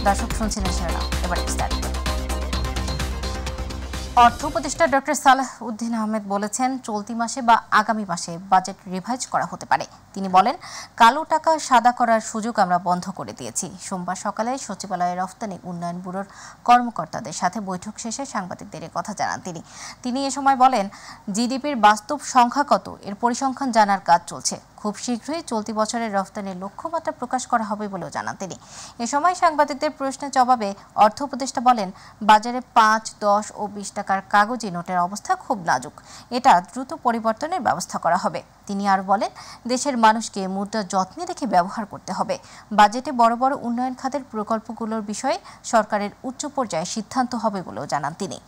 দর্শক শুনছিলেন শিরোনাম, এবার বিস্তারিত। অর্থ উপদেষ্টা ডক্টর সালেহ উদ্দিন আহমেদ বলেছেন, চলতি মাসে বা আগামী মাসে বাজেট রিভাইজ করা হতে পারে। তিনি বলেন, কালো টাকা সাদা করার সুযোগ আমরা বন্ধ করে দিয়েছি। সোমবার সকালে সচিবালয়ের রফতানি উন্নয়ন ব্যুরোর কর্মকর্তাদের সাথে বৈঠক শেষে সাংবাদিকদের কথা জানান তিনি। এ সময় বলেন, জিডিপির বাস্তব সংখ্যা কত এর পরিসংখ্যান জানার কাজ চলছে। খুব শীঘ্রই চলতি বছরের রফতানির লক্ষ্যমাত্রা প্রকাশ করা হবে বলেও জানান তিনি। এ সময় সাংবাদিকদের প্রশ্নের জবাবে অর্থ উপদেষ্টা বলেন, বাজারে ৫, ১০ ও ২০ টাকার কাগজি নোটের অবস্থা খুব নাজুক। এটা দ্রুত পরিবর্তনের ব্যবস্থা করা হবে। তিনি আরও বলেন, দেশের মানুষকে মুদ্রা যত্নে রেখে ব্যবহার করতে হবে। বাজেটে বড় বড় উন্নয়ন খাতের প্রকল্পগুলোর বিষয়ে সরকারের উচ্চ পর্যায়ে সিদ্ধান্ত হবে বলেও জানান তিনি।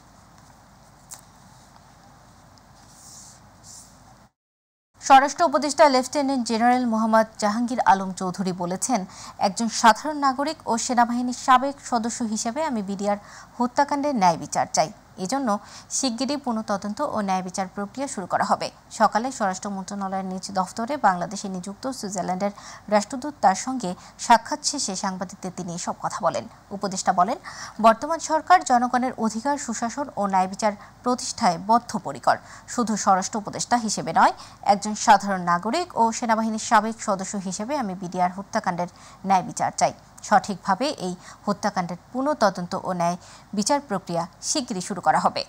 স্বরাষ্ট্র উপদেষ্টা লেফটেন্যান্ট জেনারেল মোহাম্মদ জাহাঙ্গীর আলম চৌধুরী বলেছেন, একজন সাধারণ নাগরিক ও সেনাবাহিনীর সাবেক সদস্য হিসেবে আমি বিডিআর হত্যাকাণ্ডের ন্যায় বিচার চাই। এজন্য শিগগিরই পুনঃতদন্ত ও ন্যায় বিচার প্রক্রিয়া শুরু করা হবে। সকালে স্বরাষ্ট্র মন্ত্রণালয়ের নিজ দফতরে বাংলাদেশে নিযুক্ত সুইজারল্যান্ডের রাষ্ট্রদূত তার সঙ্গে সাক্ষাৎ শেষে সাংবাদিকদের তিনি এসব কথা বলেন। উপদেষ্টা বলেন, বর্তমান সরকার জনগণের অধিকার, সুশাসন ও ন্যায় বিচার প্রতিষ্ঠায় বদ্ধপরিকর। শুধু স্বরাষ্ট্র উপদেষ্টা হিসেবে নয়, একজন সাধারণ নাগরিক ও সেনাবাহিনীর সাবেক সদস্য হিসেবে আমি বিডিআর হত্যাকাণ্ডের ন্যায় বিচার চাই। সঠিকভাবে এই হত্যাকাণ্ডের পুনঃতদন্ত ও ন্যায় বিচার প্রক্রিয়া শিগগিরই শুরু করা হবে।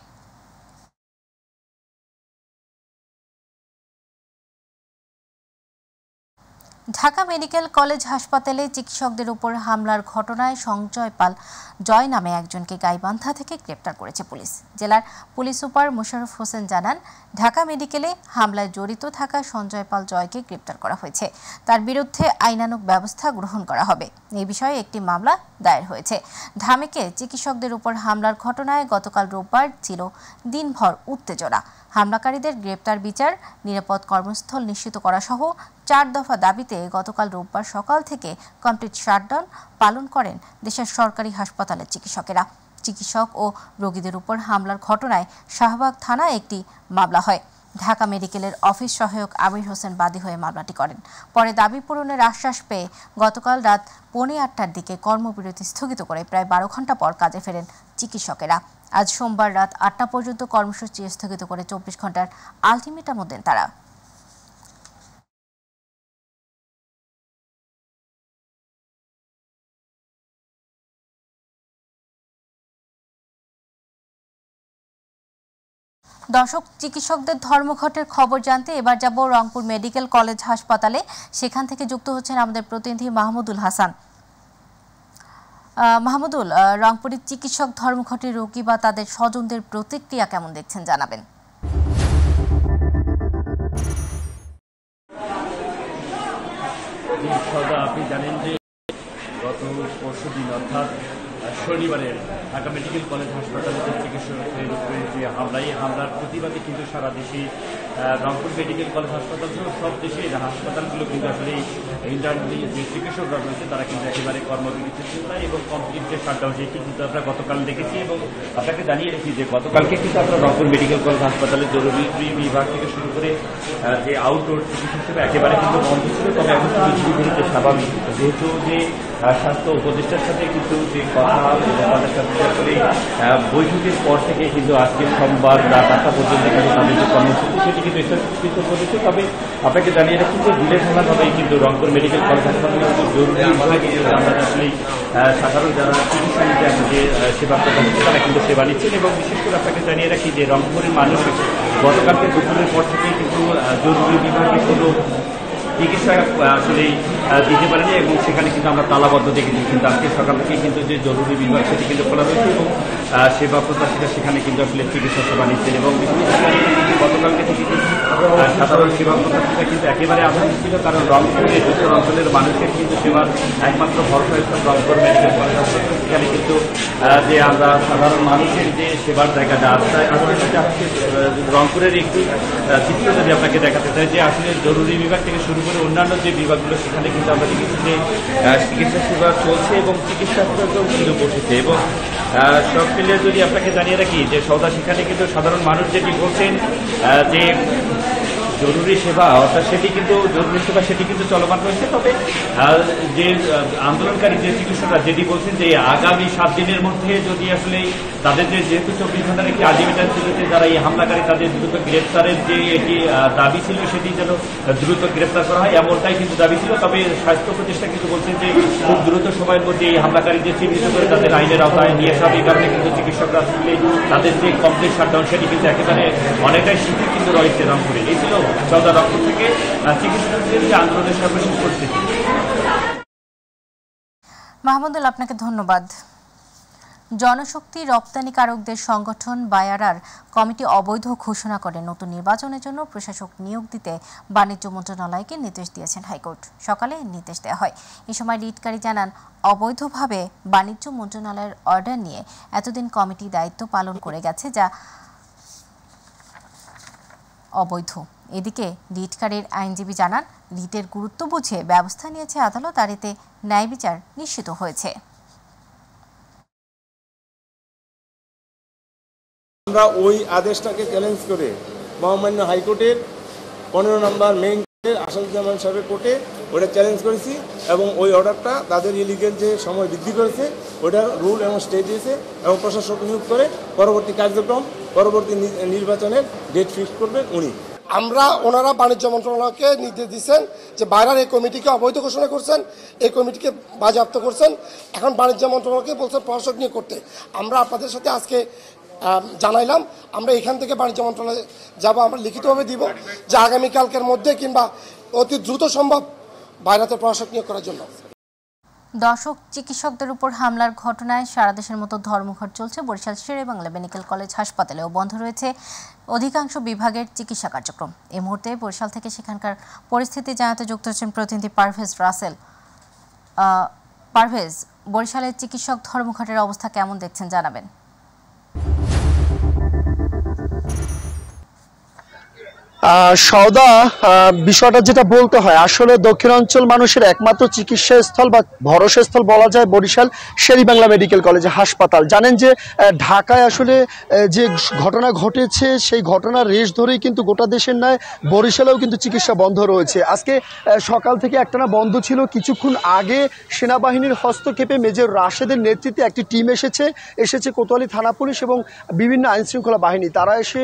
ঢাকা মেডিকেল কলেজ হাসপাতালে চিকিৎসকদের উপর হামলার ঘটনায় সঞ্জয় পাল জয় নামে একজনকে গাইবান্ধা থেকে গ্রেপ্তার করেছে পুলিশ। জেলার পুলিশ সুপার মোশাররফ হোসেন জানান, ঢাকা মেডিকেলে হামলায় জড়িত থাকা সঞ্জয় পাল জয়কে গ্রেপ্তার করা হয়েছে। তার বিরুদ্ধে আইনানুগ ব্যবস্থা গ্রহণ করা হবে। এই বিষয়ে একটি মামলা দায়ের হয়েছে। ঢামেকে চিকিৎসকদের উপর হামলার ঘটনায় গতকাল রোববার ছিল দিনভর উত্তেজনা। হামলাকারীদের গ্রেপ্তার, বিচার, নিরাপদ কর্মস্থল নিশ্চিত করা সহ 4 দফা দাবিতে গতকাল রোববার সকাল থেকে কমপ্লিট শাটডাউন পালন করেন দেশের সরকারি হাসপাতালের চিকিৎসকেরা। চিকিৎসক ও রোগীদের উপর হামলার ঘটনায় শাহবাগ থানায় একটি মামলা হয়। ঢাকা মেডিকেলের অফিস সহায়ক আমির হোসেন বাদী হয়ে মামলাটি করেন। পরে দাবি পূরণের আশ্বাস পেয়ে গতকাল রাত 8:45টার দিকে কর্মবিরতি স্থগিত করে প্রায় 12 ঘন্টা পর কাজে ফেরেন চিকিৎসকেরা। আজ সোমবার রাত 8টা পর্যন্ত কর্মসূচি স্থগিত করে 24 ঘন্টার আলটিমেটামও দেন তারা। দর্শক, চিকিৎসকদের ধর্মঘটের খবর জানতে এবার যাব রংপুর মেডিকেল কলেজ হাসপাতালে। সেখান থেকে যুক্ত হচ্ছেন আমাদের প্রতিনিধি মাহমুদুল হাসান। মাহমুদুল, রংপুরের চিকিৎসক ধর্মঘটের রোগী বা তাদের স্বজনদের প্রতিক্রিয়া কেমন দেখছেন জানাবেন। আপনি জানেন যে গত পরশুদিন অর্থাৎ শনিবারে ঢাকা মেডিকেল কলেজ হাসপাতালে চিকিৎসকের উপরে যে হামলার প্রতিবাদে কিন্তু সারা দেশে রংপুর মেডিকেল কলেজ হাসপাতাল সহ সব দেশে হাসপাতালগুলো কিন্তু আসলে ইন্টারনালি যে চিকিৎসকরা রয়েছে তারা কিন্তু একেবারে কর্মবিরতি ছিল এবং কমপ্লিট যে শাটডাউন সেটি কিন্তু আমরা গতকাল দেখেছি এবং আপনাকে জানিয়ে রেখি যে গতকালকে কিন্তু আমরা রংপুর মেডিকেল কলেজ হাসপাতালে জরুরি বিভাগ থেকে শুরু করে যে আউটডোর চিকিৎসা সেবা একেবারে কিন্তু বন্ধ ছিল। তবে এখন কিছুদিন ধরে স্বাভাবিক, যেহেতু যে স্বাস্থ্য উপদেষ্টার সাথে কিন্তু যে কথা তাদের সাথে আসলে বৈঠকের পর থেকে কিন্তু আজকে সোমবার রাত 8টা পর্যন্ত তাদের যে কর্মসূচি সেটি কিন্তু স্থগিত করেছে। তবে আপনাকে জানিয়ে রাখছি যে বিলেখানাভাবেই কিন্তু রংপুর মেডিকেল কলেজ হাসপাতালে জরুরি বিভাগে আমরা আসলে সাধারণ যারা চিকিৎসা নিতে আসে যে সেবা প্রদান হচ্ছে তারা কিন্তু সেবা নিচ্ছেন এবং বিশেষ করে আপনাকে জানিয়ে রাখি যে রংপুরের মানুষ গতকালকে দুপুরের পর থেকেই কিন্তু জরুরি বিভাগে কোনো চিকিৎসা আসলে দিতে পারেনি এবং সেখানে কিন্তু আমরা তালাবদ্ধ দেখেছি। কিন্তু আজকে সকাল থেকে কিন্তু যে জরুরি বিভাগ সেটি কিন্তু খোলা রয়েছে এবং সেবা প্রত্যাশীরা সেখানে কিন্তু আসলে চিকিৎসা সেবা নিচ্ছেন এবং গতকালকে থেকে কিন্তু সাধারণ সেবা প্রত্যাশীরা কিন্তু একেবারে আধুনিক ছিল, কারণ রংপুরের উত্তর অঞ্চলের মানুষের কিন্তু সেবার একমাত্র ভরসা হচ্ছে রংপুর মেডিকেল কলেজ হাসপাতাল। সেখানে কিন্তু যে আমরা সাধারণ মানুষের যে সেবার জায়গাটা আজকে সেটা হচ্ছে রংপুরের একটু চিত্র যদি আপনাকে দেখাতে চাই যে আসলে জরুরি বিভাগ থেকে শুরু করে অন্যান্য যে বিভাগগুলো সেখানে কিন্তু আমরা দেখেছি যে চিকিৎসা সেবা চলছে এবং চিকিৎসা সেবাকেও কিন্তু বসেছে এবং সব মিলিয়ে যদি আপনাকে জানিয়ে রাখি যে সৌদা সেখানে কিন্তু সাধারণ মানুষ যেটি বলছেন যে জরুরি সেবা অর্থাৎ সেটি কিন্তু চলমান রয়েছে। তবে যে আন্দোলনকারী যে চিকিৎসকরা যেটি বলছেন যে আগামী 7 দিনের মধ্যে যদি আসলে তাদের যেহেতু 24 ঘন্টার একটি আলটিমেটাম ছিল যে যারা এই হামলাকারী তাদের দ্রুত গ্রেপ্তারের যে একটি দাবি ছিল সেটি যেন দ্রুত গ্রেপ্তার করা হয় এমনটাই কিন্তু দাবি ছিল। তবে স্বাস্থ্য প্রতিষ্ঠান কিন্তু বলছেন যে খুব দ্রুত সময়ের মধ্যে এই হামলাকারীদের চিহ্নিত করে তাদের আইনের আওতায় নিয়ে আসা হবে। এই কারণে কিন্তু চিকিৎসকরা আসলে তাদের যে কমপ্লিট শাটডাউন সেটি কিন্তু একেবারে অনেকটাই শিথিল কিন্তু রয়েছে রংপুরে। এই ছিল রংপুর থেকে চিকিৎসকদের যে আন্দোলনের সর্বশেষ পরিস্থিতি। মাহমুদুল, আপনাকে ধন্যবাদ। জনশক্তি রপ্তানিকারকদের সংগঠন বায়ারার কমিটি অবৈধ ঘোষণা করে নতুন নির্বাচনের জন্য প্রশাসক নিয়োগ দিতে বাণিজ্য মন্ত্রণালয়কে নির্দেশ দিয়েছেন হাইকোর্ট। সকালে নির্দেশ দেওয়া হয়। এ সময় রিটকারী জানান, অবৈধভাবে বাণিজ্য মন্ত্রণালয়ের অর্ডার নিয়ে এতদিন কমিটি দায়িত্ব পালন করে গেছে, যা অবৈধ। এদিকে রিটকারীর আইনজীবী জানান, রিটের গুরুত্ব বুঝে ব্যবস্থা নিয়েছে আদালত, আর এতে ন্যায় বিচার নিশ্চিত হয়েছে। আমরা ওই আদেশটাকে চ্যালেঞ্জ করে মহামান্য হাইকোর্টের 15 নম্বর মেইন কোর্টের আসাদুজ্জামান সাহেবের কোর্টে ওটা চ্যালেঞ্জ করেছি এবং ওই অর্ডারটা তাদের ইলিগেল যে সময় বৃদ্ধি করেছে ওটার রুল এবং স্টে দিয়েছে এবং প্রশাসক নিয়োগ করে পরবর্তী কার্যক্রম পরবর্তী নির্বাচনের ডেট ফিক্স করবেন উনি। ওনারা বাণিজ্য মন্ত্রণালয়কে নির্দেশ দিচ্ছেন যে বাইরের এই কমিটিকে অবৈধ ঘোষণা করছেন, এই কমিটিকে বাজেয়াপ্ত করছেন। এখন বাণিজ্য মন্ত্রণালয়কে বলছেন প্রশাসক নিয়োগ করতে। আমরা আপনাদের সাথে আজকে জানাইলাম, আমরা এখান থেকে বাণিজ্য মন্ত্রণালয়ে যাব, আমরা লিখিতভাবে দিব যে আগামীকালকের মধ্যে কিংবা অতি দ্রুত সম্ভব বাইরেতে প্রশাসক নিয়োগ করার জন্য। দর্শক, চিকিৎসকদের উপর হামলার ঘটনায় সারা দেশের মতো ধর্মঘট চলছে। বরিশাল শের-ই-বাংলা মেডিকেল কলেজ হাসপাতালেও বন্ধ রয়েছে অধিকাংশ বিভাগের চিকিৎসা কার্যক্রম। এই মুহূর্তে বরিশাল থেকে সেখানকার পরিস্থিতি জানাতে যুক্ত হচ্ছেন প্রতিনিধি পারভেজ রাসেল। পারভেজ, বরিশালের চিকিৎসক ধর্মঘটের অবস্থা কেমন দেখছেন জানাবেন। সওদা, বিষয়টা যেটা বলতে হয়, আসলে দক্ষিণাঞ্চল মানুষের একমাত্র চিকিৎসা স্থল বা ভরসা স্থল বলা যায় বরিশাল শের-ই-বাংলা মেডিকেল কলেজ হাসপাতাল। জানেন যে ঢাকায় আসলে যে ঘটনা ঘটেছে সেই ঘটনার রেশ ধরেই কিন্তু গোটা দেশের নয় বরিশালেও কিন্তু চিকিৎসা বন্ধ রয়েছে। আজকে সকাল থেকে একটানা বন্ধ ছিল। কিছুক্ষণ আগে সেনাবাহিনীর হস্তক্ষেপে মেজর রাশেদের নেতৃত্বে একটি টিম এসেছে কোতোয়ালি থানা পুলিশ এবং বিভিন্ন আইনশৃঙ্খলা বাহিনী। তারা এসে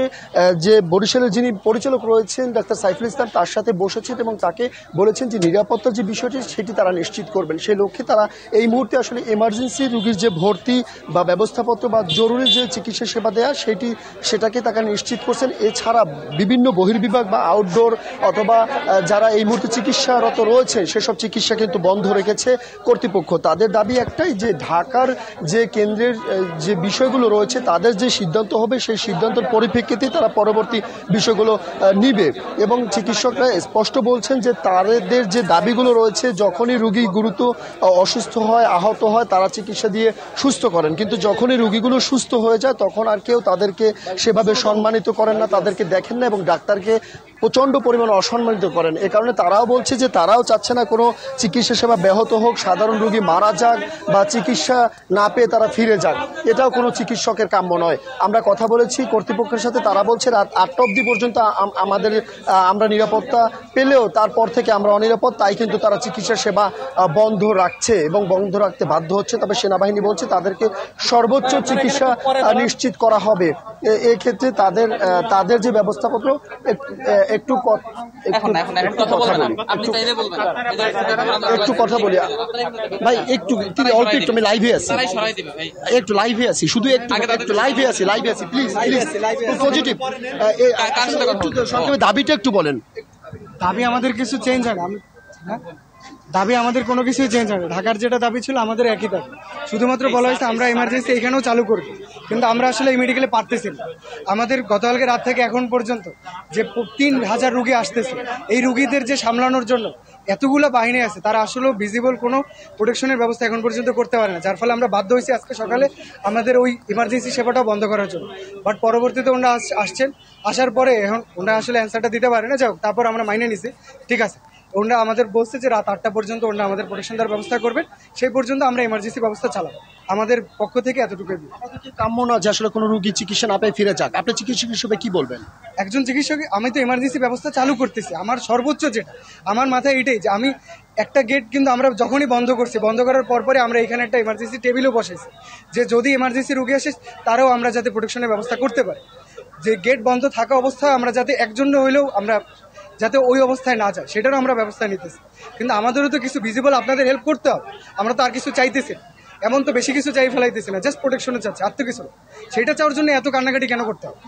যে বরিশালের যিনি পরিচালক রয়েছেন ডাক্তার সাইফুল ইসলাম, তার সাথে বসেছেন এবং তাকে বলেছেন যে নিরাপত্তার যে বিষয়টি সেটি তারা নিশ্চিত করবেন। সেই লক্ষ্যে তারা এই মুহূর্তে আসলে এমার্জেন্সি রোগীর যে ভর্তি বা ব্যবস্থাপত্র বা জরুরি যে চিকিৎসা সেবা দেওয়া সেটাকে তারা নিশ্চিত করছেন। এছাড়া বিভিন্ন বহির্বিভাগ বা আউটডোর অথবা যারা এই মুহূর্তে চিকিৎসারত রয়েছে সেসব চিকিৎসা কিন্তু বন্ধ রেখেছে কর্তৃপক্ষ। তাদের দাবি একটাই যে ঢাকার যে কেন্দ্রের যে বিষয়গুলো রয়েছে তাদের যে সিদ্ধান্ত হবে সেই সিদ্ধান্তের পরিপ্রেক্ষিতে তারা পরবর্তী বিষয়গুলো নিবে। এবং চিকিৎসকরা স্পষ্ট বলছেন যে তাদের যে দাবিগুলো রয়েছে, যখনই রোগী গুরুতর অসুস্থ হয়, আহত হয়, তারা চিকিৎসা দিয়ে সুস্থ করেন, কিন্তু যখনই রোগীগুলো সুস্থ হয়ে যায় তখন আর কেউ তাদেরকে সেভাবে সম্মানিত করেন না, তাদেরকে দেখেন না এবং ডাক্তারকে প্রচণ্ড পরিমাণে অসম্মানিত করেন। এ কারণে তারাও বলছে যে তারাও চাচ্ছে না কোনো চিকিৎসা সেবা ব্যাহত হোক, সাধারণ রোগী মারা যাক বা চিকিৎসা না পেয়ে তারা ফিরে যাক, এটাও কোনো চিকিৎসকের কাম্য নয়। আমরা কথা বলেছি কর্তৃপক্ষের সাথে, তারা বলছে রাত 8টা অবধি পর্যন্ত আমরা নিরাপত্তা পেলেও তারপর থেকে আমরা অনিরাপদ, তাই কিন্তু তারা চিকিৎসা সেবা বন্ধ রাখছে এবং বন্ধ রাখতে বাধ্য হচ্ছে। তবে সেনাবাহিনী বলছে তাদেরকে সর্বোচ্চ চিকিৎসা নিশ্চিত করা হবে। এক্ষেত্রে তাদের যে ব্যবস্থাপত্র একটু কথা বলি ভাই, অল্প একটু আমি লাইভে আছি, শুধু একটু লাইভে আছি প্লিজ পজিটিভ দাবিটা একটু বলেন। দাবি আমাদের কিছু চেঞ্জ হয় না, দাবি আমাদের কোনো কিছুই চেঞ্জ হয় না। ঢাকার যেটা দাবি ছিল আমাদের একই দাবি, শুধুমাত্র বলা হয়েছে আমরা এমার্জেন্সি এখানেও চালু করব, কিন্তু আমরা আসলে এই মেডিকেলে পারতেছি না। আমাদের গতকালকে রাত থেকে এখন পর্যন্ত যে 3000 রুগী আসতেছে, এই রুগীদের যে সামলানোর জন্য এতগুলো বাহিনী আছে, তারা আসলে ভিজিবল কোনো প্রোটেকশনের ব্যবস্থা এখন পর্যন্ত করতে পারে না, যার ফলে আমরা বাধ্য হয়েছি আজকে সকালে আমাদের ওই ইমার্জেন্সি সেবাটাও বন্ধ করার জন্য। বাট পরবর্তীতে ওনারা আসার পরে এখন ওনারা আসলে অ্যান্সারটা দিতে পারে না, যাই হোক, তারপর আমরা মাইনে নিছি, ঠিক আছে। ওনারা আমাদের বলছে যে রাত 8টা পর্যন্ত ওনারা আমাদের প্রোটেকশন দেওয়ার ব্যবস্থা করবেন, সেই পর্যন্ত আমরা এমার্জেন্সি ব্যবস্থা চালাবো। আমাদের পক্ষ থেকে এতটুকু কাম্য না যে আসলে কোনো রোগী চিকিৎসা না পেয়ে ফিরে যাক। আপনি চিকিৎসক হিসেবে কি বলবেন? একজন চিকিৎসক, আমি তো এমার্জেন্সি ব্যবস্থা চালু করতেছি। আমার সর্বোচ্চ যেটা আমার মাথায় এটাই যে আমি একটা গেট কিন্তু আমরা যখনই বন্ধ করছি, বন্ধ করার পরে আমরা এখানে একটা এমার্জেন্সি টেবিলও বসেছি যে যদি এমার্জেন্সি রোগী আসে তারাও আমরা যাতে প্রোটেকশনের ব্যবস্থা করতে পারি। যে গেট বন্ধ থাকা অবস্থায় আমরা যাতে একজন হইলেও আমরা যাতে ওই অবস্থায় না যায় সেটারও আমরা ব্যবস্থা নিতেছি। কিন্তু আমাদেরও তো কিছু ভিজিবল আপনাদের হেল্প করতে হবে। আমরা তো আর কিছু চাইতেছি, এমন তো বেশি কিছু চাই ফেলাইতেছি না, জাস্ট প্রোটেকশনে চাচ্ছি, আর তো কিছু। সেটা চাওয়ার জন্য এত কান্নাকাটি কেন করতে হবে?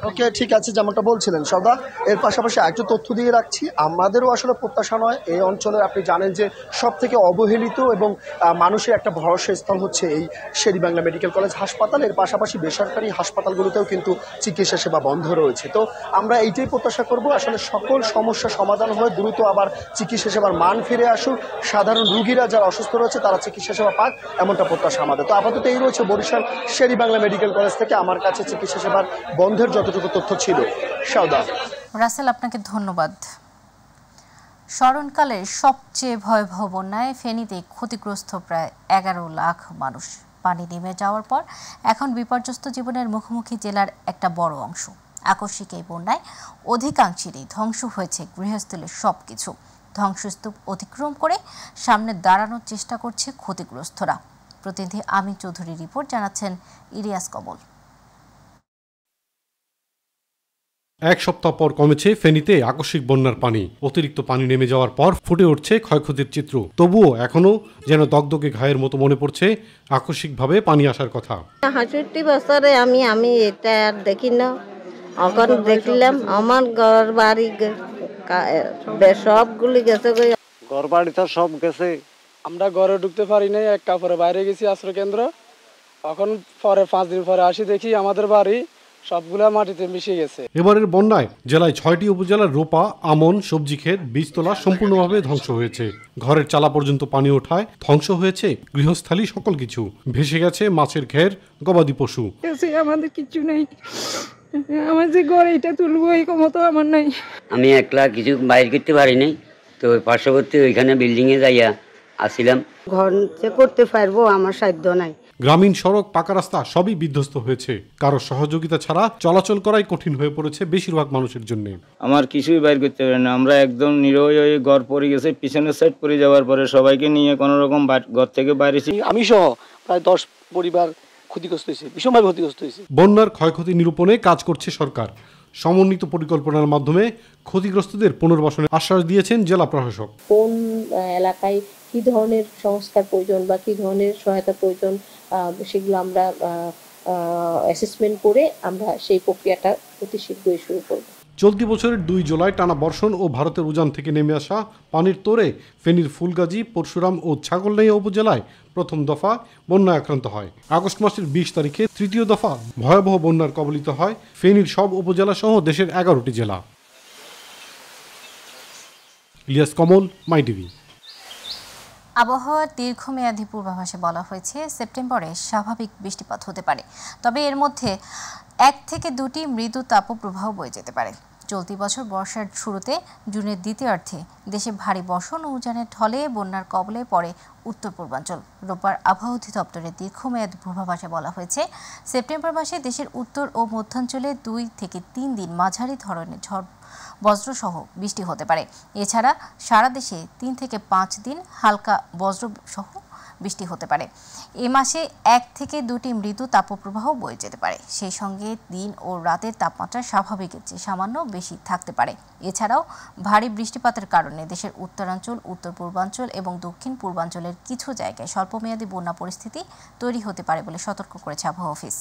ওকে, ঠিক আছে, যেমনটা বলছিলেন সদা। এর পাশাপাশি একটু তথ্য দিয়ে রাখছি, আমাদেরও আসলে প্রত্যাশা নয় এই অঞ্চলের, আপনি জানেন যে সব থেকে অবহেলিত এবং মানুষের একটা ভরসা স্থল হচ্ছে এই শেরেবাংলা মেডিকেল কলেজ হাসপাতাল। এর পাশাপাশি বেসরকারি হাসপাতালগুলোতেও কিন্তু চিকিৎসা সেবা বন্ধ রয়েছে। তো আমরা এইটাই প্রত্যাশা করব আসলে সকল সমস্যা সমাধান হয়ে দ্রুত আবার চিকিৎসা সেবার মান ফিরে আসুক, সাধারণ রুগীরা যারা অসুস্থ রয়েছে তারা চিকিৎসা সেবা পাক, এমনটা প্রত্যাশা আমাদের। তো আপাতত এই রয়েছে বরিশাল শেরেবাংলা মেডিকেল কলেজ থেকে আমার কাছে চিকিৎসা সেবার বন্ধের যতটুকু তথ্য ছিল। সাউদা। রাসেল, আপনাকে ধন্যবাদ। স্মরণকালের সবচেয়ে ভয়াবহ বন্যায় ফেনীতে ক্ষতিগ্রস্ত প্রায় 11 লাখ মানুষ। পানি নেমে যাওয়ার পর এখন বিপর্যস্ত জীবনের মুখোমুখি জেলার একটা বড় অংশ। আকস্মিক এই বন্যায় অধিকাংশেরই ধ্বংস হয়েছে গৃহস্থলীর সবকিছু। ধ্বংসস্তূপ অতিক্রম করে সামনে দাঁড়ানোর চেষ্টা করছে ক্ষতিগ্রস্তরা। প্রতিনিধি আমিন চৌধুরীর রিপোর্ট, জানাচ্ছেন ইলিয়াস কমল। এক সপ্তাহ পর কমেছে ফেনীতে আকস্মিক বন্যার পানি। অতিরিক্ত পানি নেমে যাওয়ার পর ফুটে উঠছে ক্ষয়ক্ষতির চিত্র। তবুও এখনো যেন দগদগে ঘায়ের মতো মনে পড়ছে আকস্মিকভাবে পানি আসার কথা। ৬৭ বছরে আমি এটা আর দেখি না, এখন দেখলাম আমার ঘর বাড়ি সবগুলি গেছে, ঘর বাড়ি তো সব গেছে। আমরা ঘরে ঢুকতে পারি নাই, এক কাপড়ে বাইরে গেছি আশ্রয় কেন্দ্র। এখন পরে 5 দিন পরে আসি, দেখি আমাদের বাড়ি সবগুলা মাটিতে মিশে গেছে। এবারের বন্যায় জেলায় 6টি উপজেলার রোপা, আমন, সবজি ক্ষেত, বীজতলা সম্পূর্ণভাবে ধ্বংস হয়েছে। ঘরের চালা পর্যন্ত পানি ওঠায় ধ্বংস হয়েছে গৃহস্থালী সকল কিছু। ভেসে গেছে মাছের ঘের, গবাদি পশু। আমাদের কিছু নেই, আমার যে ঘর এটা তুলবো এই ক্ষমতা আমার নাই। আমি একলা কিছু বাইরে করতে পারি নাই, তো পার্শ্ববর্তী ওইখানে বিল্ডিং এ যাইয়া আসিলাম। ঘর যে করতে পারবো আমার সাধ্য নাই। গ্রামীণ সড়ক, পাকা রাস্তা সবই বিধ্বস্ত হয়েছে। কারো সহযোগিতা ছাড়া চলাচল করাই কঠিন হয়ে পড়েছে বেশিরভাগ মানুষের জন্য। আমার কিছুই বাইর করতে পারি না, আমরা একদম নিরহ হয়ে ঘর পড়ে গেছে। পিছনের সাইড পড়ে যাওয়ার পরে সবাইকে নিয়ে কোনো রকম ঘর থেকে বাইরেছি। আমি সহ প্রায় 10 পরিবার ক্ষতিগ্রস্ত হয়েছে, ভীষণভাবে ক্ষতিগ্রস্ত হয়েছে। বন্যার ক্ষয়ক্ষতি নিরূপণে কাজ করছে সরকার। সমন্বিত পরিকল্পনার মাধ্যমে ক্ষতিগ্রস্তদের পুনর্বাসনের আশ্বাস দিয়েছেন জেলা প্রশাসক। কোন এলাকায় কি ধরনের সংস্কার প্রয়োজন বা কি ধরনের সহায়তা প্রয়োজন সেগুলো আমরা অ্যাসেসমেন্ট করে আমরা সেই প্রক্রিয়াটা অতি শীঘ্রই শুরু করব। চলতি বছরের 2 জুলাই টানা বর্ষণ ও ভারতের উজান থেকে নেমে আসা পানির তোড়ে ফেনীর ফুলগাজী, পরশুরাম ও ছাগলনাইয়া উপজেলায় প্রথম দফা বন্যায় আক্রান্ত হয়। আগস্ট মাসের 20 তারিখে তৃতীয় দফা ভয়াবহ বন্যার কবলিত হয় ফেনীর সব উপজেলা সহ দেশের 11টি জেলা। ইলিয়াস কমল, মাই টিভি। আবহাওয়ার দীর্ঘমেয়াদী পূর্বাভাসে বলা হয়েছে সেপ্টেম্বরে স্বাভাবিক বৃষ্টিপাত হতে পারে, তবে এর মধ্যে 1 থেকে 2টি মৃদু তাপপ্রবাহ বয়ে যেতে পারে। চলতি বছর বর্ষার শুরুতে জুনের দ্বিতীয়ার্ধে দেশে ভারী বর্ষণ ও উজানের ঢলে বন্যার কবলে পড়ে উত্তর পূর্বাঞ্চল। রোববার আবহাওয়া অধিদপ্তরের দীর্ঘমেয়াদী পূর্বাভাসে বলা হয়েছে সেপ্টেম্বর মাসে দেশের উত্তর ও মধ্যাঞ্চলে 2 থেকে 3 দিন মাঝারি ধরনের ঝড় বজ্রসহ বৃষ্টি হতে পারে। এছাড়া সারা দেশে 3 থেকে 5 দিন হালকা বজ্রসহ বৃষ্টি হতে পারে। এ মাসে 1 থেকে 2টি মৃদু তাপপ্রবাহ বয়ে যেতে পারে। সেই সঙ্গে দিন ও রাতের তাপমাত্রা স্বাভাবিকের চেয়ে সামান্য বেশি থাকতে পারে। এছাড়াও ভারী বৃষ্টিপাতের কারণে দেশের উত্তরাঞ্চল, উত্তর পূর্বাঞ্চল এবং দক্ষিণ পূর্বাঞ্চলের কিছু জায়গায় স্বল্পমেয়াদী বন্যা পরিস্থিতি তৈরি হতে পারে বলে সতর্ক করেছে আবহাওয়া অফিস।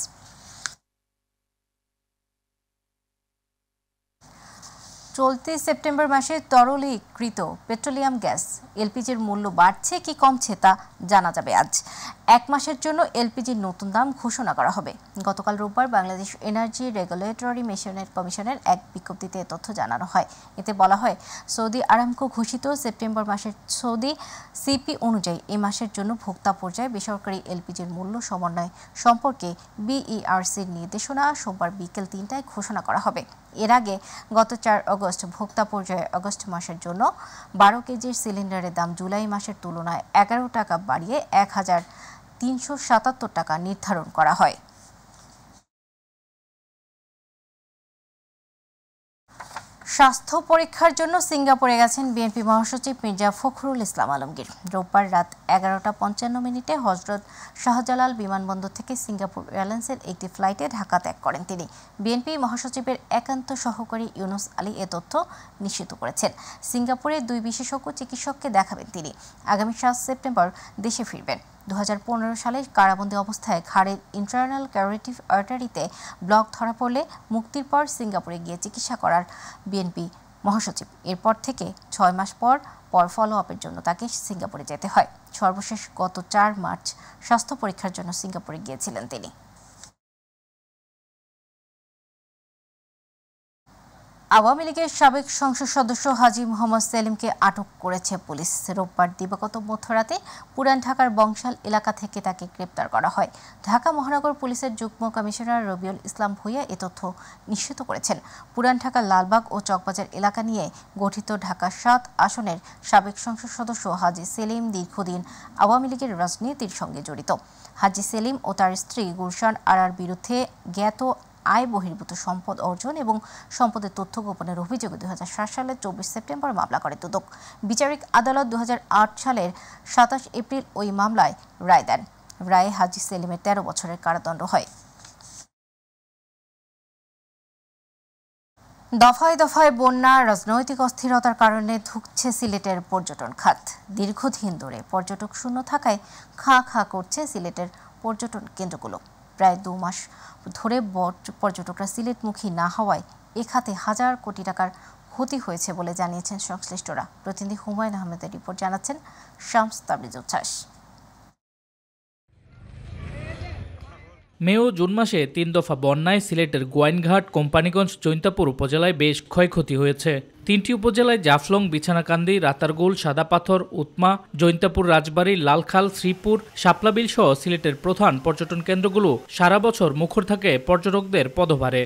চলতি সেপ্টেম্বর মাসে তরলীকৃত পেট্রোলিয়াম গ্যাস এলপিজির মূল্য বাড়ছে কি কমছে তা জানা যাবে আজ। 1 মাসের জন্য এলপিজির নতুন দাম ঘোষণা করা হবে। গতকাল রোববার বাংলাদেশ এনার্জি রেগুলেটরি কমিশনের এক বিজ্ঞপ্তিতে তথ্য জানানো হয়। এতে বলা হয়, সৌদি আরামকো ঘোষিত সেপ্টেম্বর মাসের সৌদি সিপি অনুযায়ী এ মাসের জন্য ভোক্তা পর্যায়ে বেসরকারি এলপিজির মূল্য সমন্বয় সম্পর্কে বিইআরসির নির্দেশনা সোমবার বিকেল 3টায় ঘোষণা করা হবে। এর আগে গত ৪ আগস্ট ভোক্তা পর্যায়ে আগস্ট মাসের জন্য ১২ কেজির সিলিন্ডারের দাম জুলাই মাসের তুলনায় ১১ টাকা বাড়িয়ে ১,৩৭৭ টাকা নির্ধারণ করা হয়। স্বাস্থ্য পরীক্ষার জন্য সিঙ্গাপুরে গেছেন বিএনপি মহাসচিব মির্জা ফখরুল ইসলাম আলমগীর। রোববার রাত ১১:৫৫ হযরত শাহজালাল বিমানবন্দর থেকে সিঙ্গাপুর এয়ারলাইন্সের একটি ফ্লাইটে ঢাকা ত্যাগ করেন তিনি। বিএনপি মহাসচিবের একান্ত সহকারী ইউনুস আলী এ তথ্য নিশ্চিত করেছেন। সিঙ্গাপুরে 2 বিশেষজ্ঞ চিকিৎসককে দেখাবেন তিনি। আগামী 7 সেপ্টেম্বর দেশে ফিরবেন। 2015 সালে কারাবন্দী অবস্থায় ঘাড়ের ইন্টারনাল ক্যারোটিভ আর্টারিতে ব্লক ধরা পড়লে মুক্তির পর সিঙ্গাপুরে গিয়ে চিকিৎসা করার বিএনপি মহাসচিব। এরপর থেকে 6 মাস পর ফলো আপের জন্য তাকে সিঙ্গাপুরে যেতে হয়। সর্বশেষ গত 4 মার্চ স্বাস্থ্য পরীক্ষার জন্য সিঙ্গাপুরে গিয়েছিলেন তিনি। আওয়ামী লীগের সাবেক সংসদ সদস্য হাজী মোহাম্মদ সেলিমকে আটক করেছে পুলিশ। রোববার দিবাগত মধ্যরাতে পুরান ঢাকার বংশাল এলাকা থেকে তাকে গ্রেপ্তার করা হয়। ঢাকা মহানগর পুলিশের যুগ্ম কমিশনার রবিউল ইসলাম ভূঁইয়া এ তথ্য নিশ্চিত করেছেন। পুরান ঢাকার লালবাগ ও চকবাজার এলাকা নিয়ে গঠিত ঢাকা 7 আসনের সাবেক সংসদ সদস্য হাজী সেলিম দীর্ঘদিন আওয়ামী লীগের রাজনীতির সঙ্গে জড়িত। হাজী সেলিম ও তার স্ত্রী গুলশান আরার বিরুদ্ধে জ্ঞাত আয় বহির্ভূত সম্পদ অর্জন এবং সম্পদের তথ্য গোপনের অভিযোগে 2007 সালের 24 সেপ্টেম্বর মামলা করে দুদক। বিচারিক আদালত 2008 সালের 27 এপ্রিল ওই মামলায় রায় দেন। রায়ে হাজী সেলিমের 13 বছরের কারাদণ্ড হয়। দফায় দফায় বন্যা, রাজনৈতিক অস্থিরতার কারণে ধুঁকছে সিলেটের পর্যটন খাত। দীর্ঘদিন ধরে পর্যটক শূন্য থাকায় খাঁ খাঁ করছে সিলেটের পর্যটন কেন্দ্রগুলো। প্রায় 2 মাস ধরে পর্যটকরা সিলেটমুখী না হওয়ায় এ খাতে হাজার কোটি টাকার ক্ষতি হয়েছে বলে জানিয়েছেন সংশ্লিষ্টরা। প্রতিনিধি হুমায়ুন আহমেদের রিপোর্ট জানাচ্ছেন শামস তাবরিজ উচ্ছ্বাস। মে ও জুন মাসে 3 দফা বন্যায় সিলেটের গোয়াইনঘাট, কোম্পানীগঞ্জ, জৈন্তাপুর উপজেলায় বেশ ক্ষয়ক্ষতি হয়েছে। 3টি উপজেলায় জাফলং, বিছানাকান্দি, রাতারগুল, সাদাপাথর, উৎমা, জৈন্তাপুর, রাজবাড়ী, লালখাল, শ্রীপুর, শাপলাবিল সহ সিলেটের প্রধান পর্যটন কেন্দ্রগুলো সারা বছর মুখর থাকে পর্যটকদের পদভারে।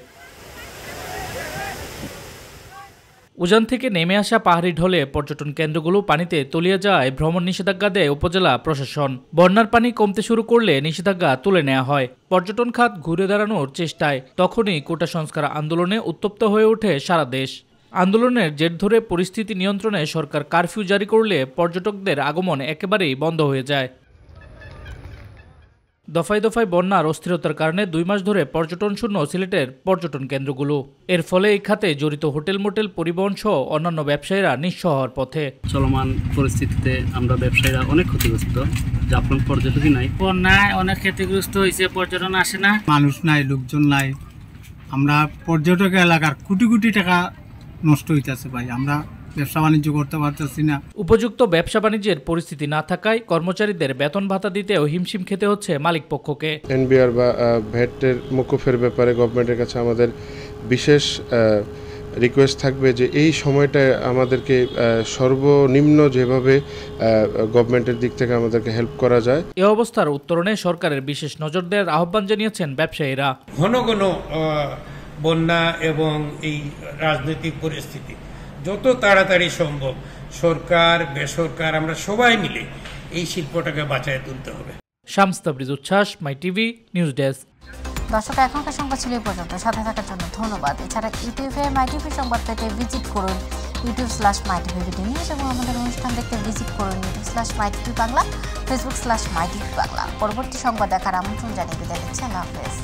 উজান থেকে নেমে আসা পাহাড়ি ঢলে পর্যটন কেন্দ্রগুলো পানিতে তলিয়ে যাওয়ায় ভ্রমণ নিষেধাজ্ঞা দেয় উপজেলা প্রশাসন। বন্যার পানি কমতে শুরু করলে নিষেধাজ্ঞা তুলে নেওয়া হয়। পর্যটন খাত ঘুরে দাঁড়ানোর চেষ্টায় তখনই কোটা সংস্কার আন্দোলনে উত্তপ্ত হয়ে ওঠে সারা দেশ। আন্দোলনের জের ধরে পরিস্থিতি নিয়ন্ত্রণে সরকার কারফিউ জারি করলে পর্যটকদের আগমন একেবারেই বন্ধ হয়ে যায়। দফায় দফায় বন্যার অস্থিরতার কারণে 2 মাস ধরে পর্যটন শূন্য সিলেটের পর্যটন কেন্দ্রগুলো। এর ফলে এই খাতে জড়িত হোটেল, মোটেল, পরিবহন সহ অন্যান্য ব্যবসায়ীরা নিঃস্ব হওয়ার পথে। চলমান পরিস্থিতিতে আমরা ব্যবসায়ীরা অনেক ক্ষতিগ্রস্ত। জাফলং পর্যটকই নাই, বন্যায় অনেক ক্ষতিগ্রস্ত হয়েছে, পর্যটন আসে না, মানুষ নাই, লোকজন নাই। আমরা পর্যটক এলাকার কোটি কোটি টাকা নষ্ট হইতেছে ভাই, আমরা ব্যবসা বাণিজ্য করতে পারতেছি না। উপযুক্ত ব্যবসা বাণিজ্যের পরিস্থিতি না থাকায় কর্মচারীদের বেতন ভাতা দিতেও হিমশিম খেতে হচ্ছে মালিক পক্ষকে। এনবিআর বা ভ্যাটের মকুফের ব্যাপারে গভর্নমেন্টের কাছে আমাদের বিশেষ রিকোয়েস্ট থাকবে যে এই সময়টায় আমাদেরকে সর্বনিম্ন যেভাবে গভর্নমেন্টের দিক থেকে আমাদেরকে হেল্প করা যায়। এই অবস্থার উত্তরণে সরকারের বিশেষ নজর দেওয়ার আহ্বান জানিয়েছেন ব্যবসায়ীরা। ঘন ঘন বন্যা এবং এই রাজনৈতিক পরিস্থিতি যত তাড়াতাড়ি সম্ভব সরকার, বেসরকার, আমরা সবাই মিলে এই শিল্পটাকে বাঁচায় তুলতে হবে। শামস তাবরিজ উচ্ছ্বাস, মাই টিভি নিউজ ডেস্ক। দর্শক, এখনকার সংবাদ ছিল এই পর্যন্ত। সাথে থাকার জন্য ধন্যবাদ। এছাড়া ইউটিউবে মাই টিভি সংবাদ পেতে ভিজিট করুন youtube/mytvbdnews এবং আমাদের অনুষ্ঠান দেখতে ভিজিট করুন youtube/mytvbangla, facebook/mytvbangla। পরবর্তী সংবাদ দেখার আমন্ত্রণ জানিয়ে বিদায় নিচ্ছি। আল্লাহ হাফেজ।